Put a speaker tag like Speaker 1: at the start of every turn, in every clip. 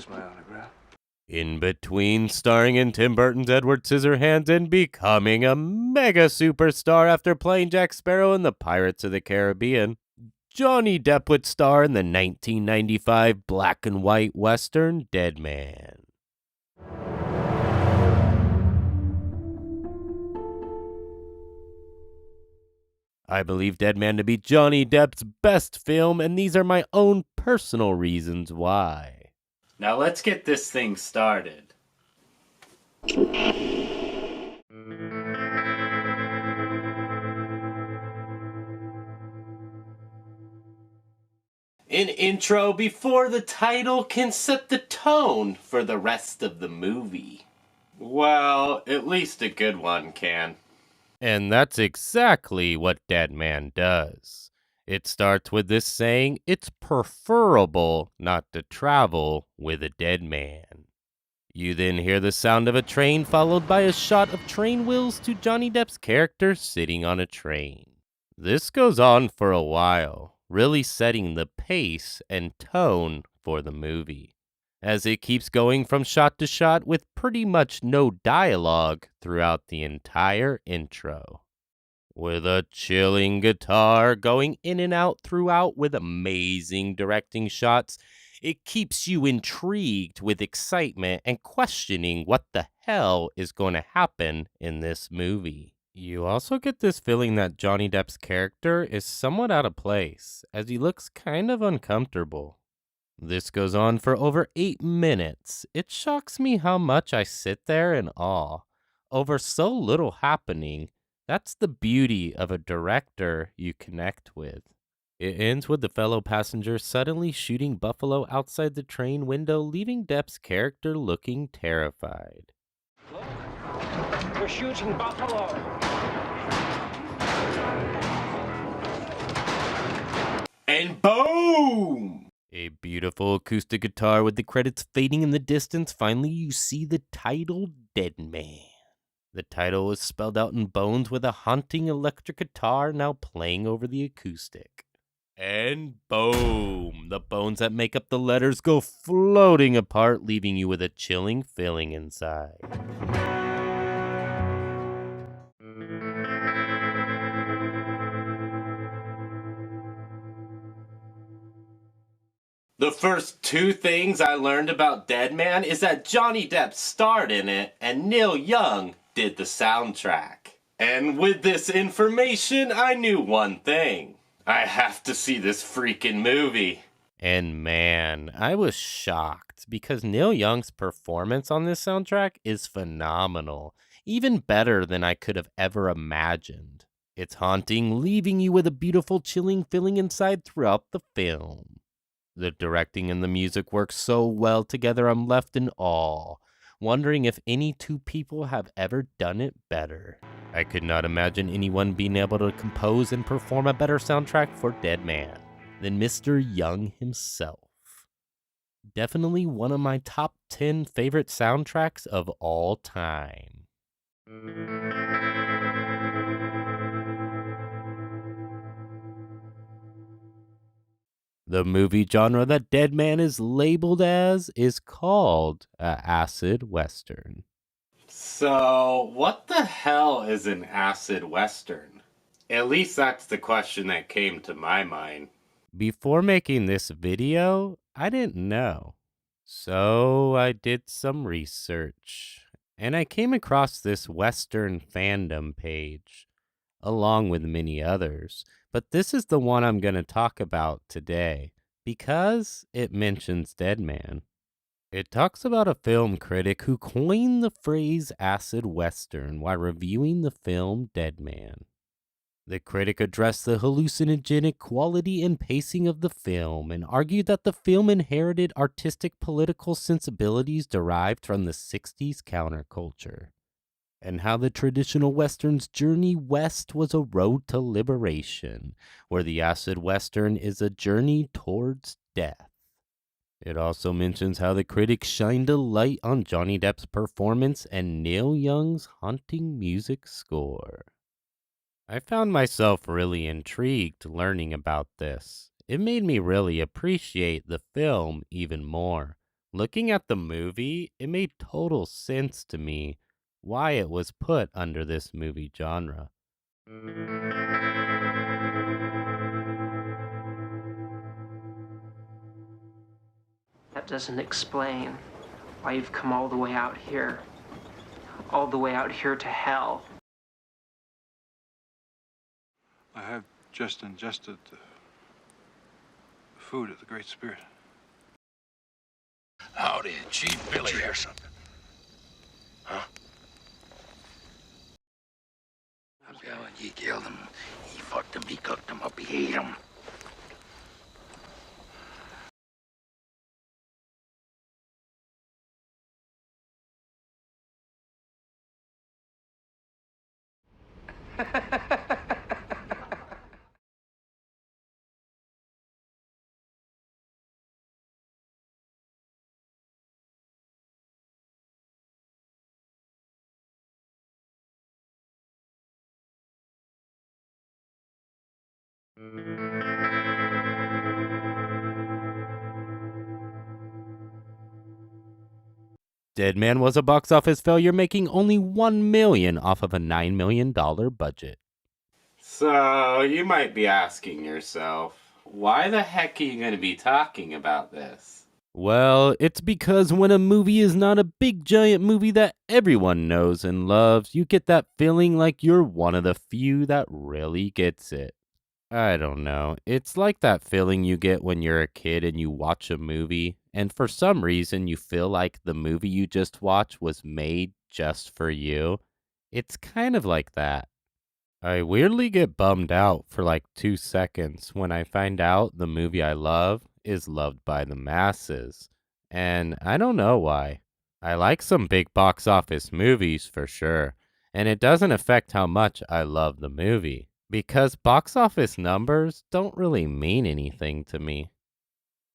Speaker 1: Where's my autograph?
Speaker 2: In between starring in Tim Burton's Edward Scissorhands and becoming a mega superstar after playing Jack Sparrow in the Pirates of the Caribbean, Johnny Depp would star in the 1995 black and white western Dead Man. I believe Dead Man to be Johnny Depp's best film, and these are my own personal reasons why. Now let's get this thing started. An intro before the title can set the tone for the rest of the movie. Well, at least a good one can. And that's exactly what Dead Man does. It starts with this saying, it's preferable not to travel with a dead man. You then hear the sound of a train followed by a shot of train wheels to Johnny Depp's character sitting on a train. This goes on for a while, really setting the pace and tone for the movie, as it keeps going from shot to shot with pretty much no dialogue throughout the entire intro. With a chilling guitar going in and out throughout with amazing directing shots, it keeps you intrigued with excitement and questioning what the hell is going to happen in this movie. You also get this feeling that Johnny Depp's character is somewhat out of place, as he looks kind of uncomfortable. This goes on for over 8 minutes. It shocks me how much I sit there in awe over so little happening. That's the beauty of a director you connect with. It ends with the fellow passenger suddenly shooting Buffalo outside the train window, leaving Depp's character looking terrified.
Speaker 3: Look, they're shooting Buffalo.
Speaker 2: And boom! A beautiful acoustic guitar with the credits fading in the distance. Finally, you see the title, Dead Man. The title is spelled out in bones with a haunting electric guitar now playing over the acoustic. And boom! The bones that make up the letters go floating apart, leaving you with a chilling feeling inside. The first 2 things I learned about Dead Man is that Johnny Depp starred in it and Neil Young did the soundtrack. And with this information, I knew one thing. I have to see this freaking movie. And man, I was shocked because Neil Young's performance on this soundtrack is phenomenal, even better than I could have ever imagined. It's haunting, leaving you with a beautiful, chilling feeling inside throughout the film. The directing and the music work so well together, I'm left in awe, wondering if any 2 people have ever done it better. I could not imagine anyone being able to compose and perform a better soundtrack for Dead Man than Mr. Young himself. Definitely one of my top 10 favorite soundtracks of all time. The movie genre that Dead Man is labeled as is called a acid western. So, what the hell is an acid western? At least that's the question that came to my mind. Before making this video, I didn't know. So, I did some research, and I came across this Western fandom page, along with many others. But this is the one I'm going to talk about today, because it mentions Dead Man. It talks about a film critic who coined the phrase acid western while reviewing the film Dead Man. The critic addressed the hallucinogenic quality and pacing of the film and argued that the film inherited artistic political sensibilities derived from the 60s counterculture, and how the traditional Western's journey west was a road to liberation, where the acid Western is a journey towards death. It also mentions how the critics shined a light on Johnny Depp's performance and Neil Young's haunting music score. I found myself really intrigued learning about this. It made me really appreciate the film even more, Looking at the movie, it made total sense to me why it was put under this movie genre.
Speaker 1: That doesn't explain why you've come all the way out here. All the way out here to hell.
Speaker 4: I have just ingested the food of the Great Spirit.
Speaker 5: Howdy, Chief Billy.
Speaker 4: Did you hear something?
Speaker 5: Huh? I'm telling you, he killed him. He fucked him, he cooked him up, he ate him.
Speaker 2: Dead Man was a box office failure, making only $1 million off of a $9 million budget. So, you might be asking yourself, why the heck are you going to be talking about this? Well, it's because when a movie is not a big giant movie that everyone knows and loves, you get that feeling like you're one of the few that really gets it. I don't know. It's like that feeling you get when you're a kid and you watch a movie, and for some reason you feel like the movie you just watched was made just for you. It's kind of like that. I weirdly get bummed out for like 2 seconds when I find out the movie I love is loved by the masses. And I don't know why. I like some big box office movies for sure, and it doesn't affect how much I love the movie. Because box office numbers don't really mean anything to me.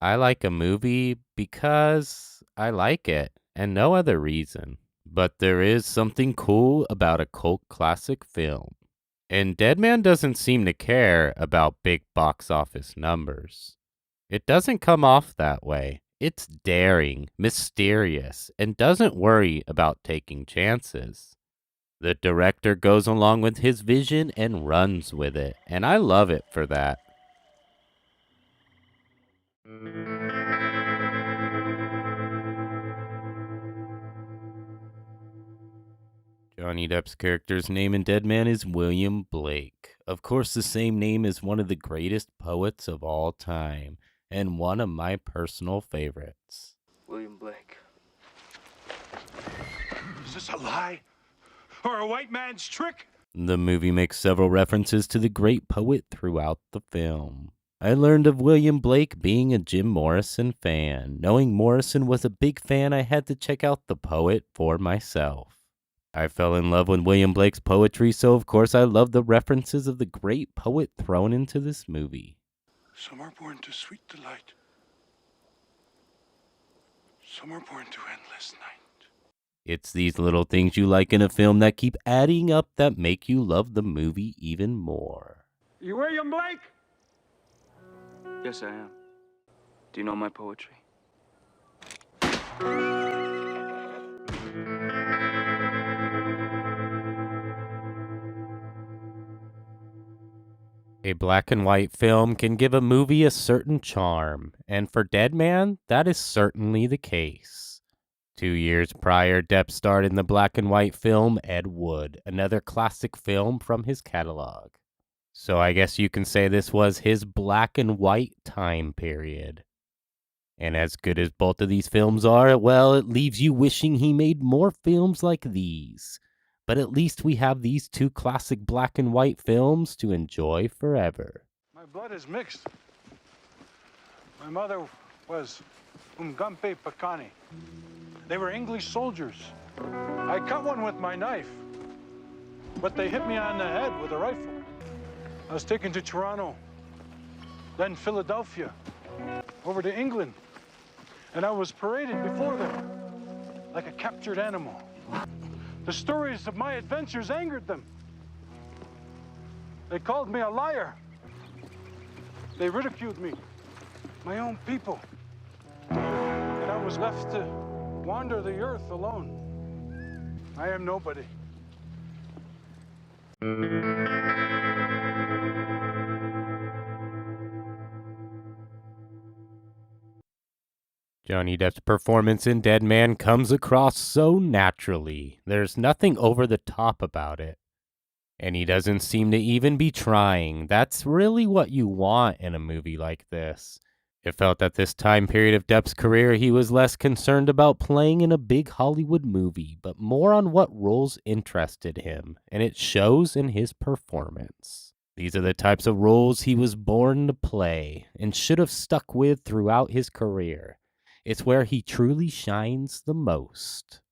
Speaker 2: I like a movie because I like it, and no other reason. But there is something cool about a cult classic film. And Dead Man doesn't seem to care about big box office numbers. It doesn't come off that way. It's daring, mysterious, and doesn't worry about taking chances. The director goes along with his vision and runs with it, and I love it for that. Johnny Depp's character's name in Dead Man is William Blake. Of course, the same name as one of the greatest poets of all time, and one of my personal favorites.
Speaker 6: William Blake.
Speaker 4: Is this a lie? Or a white man's trick?
Speaker 2: The movie makes several references to the great poet throughout the film. I learned of William Blake being a Jim Morrison fan. Knowing Morrison was a big fan, I had to check out the poet for myself. I fell in love with William Blake's poetry, so of course I love the references of the great poet thrown into this movie.
Speaker 4: Some are born to sweet delight. Some are born to endless night.
Speaker 2: It's these little things you like in a film that keep adding up that make you love the movie even more.
Speaker 4: You William Blake?
Speaker 6: Yes, I am. Do you know my poetry?
Speaker 2: A black and white film can give a movie a certain charm, and for Dead Man, that is certainly the case. 2 years prior, Depp starred in the black and white film Ed Wood, another classic film from his catalog. So I guess you can say this was his black and white time period. And as good as both of these films are, well, it leaves you wishing he made more films like these. But at least we have these two classic black and white films to enjoy forever.
Speaker 4: My blood is mixed. My mother was Umgampe Pakani. They were English soldiers. I cut one with my knife, but they hit me on the head with a rifle. I was taken to Toronto, then Philadelphia, over to England, and I was paraded before them like a captured animal. The stories of my adventures angered them. They called me a liar. They ridiculed me, my own people. And I was was left to wander the earth alone. I am nobody.
Speaker 2: Johnny Depp's performance in Dead Man comes across so naturally. There's nothing over the top about it. And he doesn't seem to even be trying. That's really what you want in a movie like this. It felt at this time period of Depp's career he was less concerned about playing in a big Hollywood movie, but more on what roles interested him, and it shows in his performance. These are the types of roles he was born to play, and should have stuck with throughout his career. It's where he truly shines the most.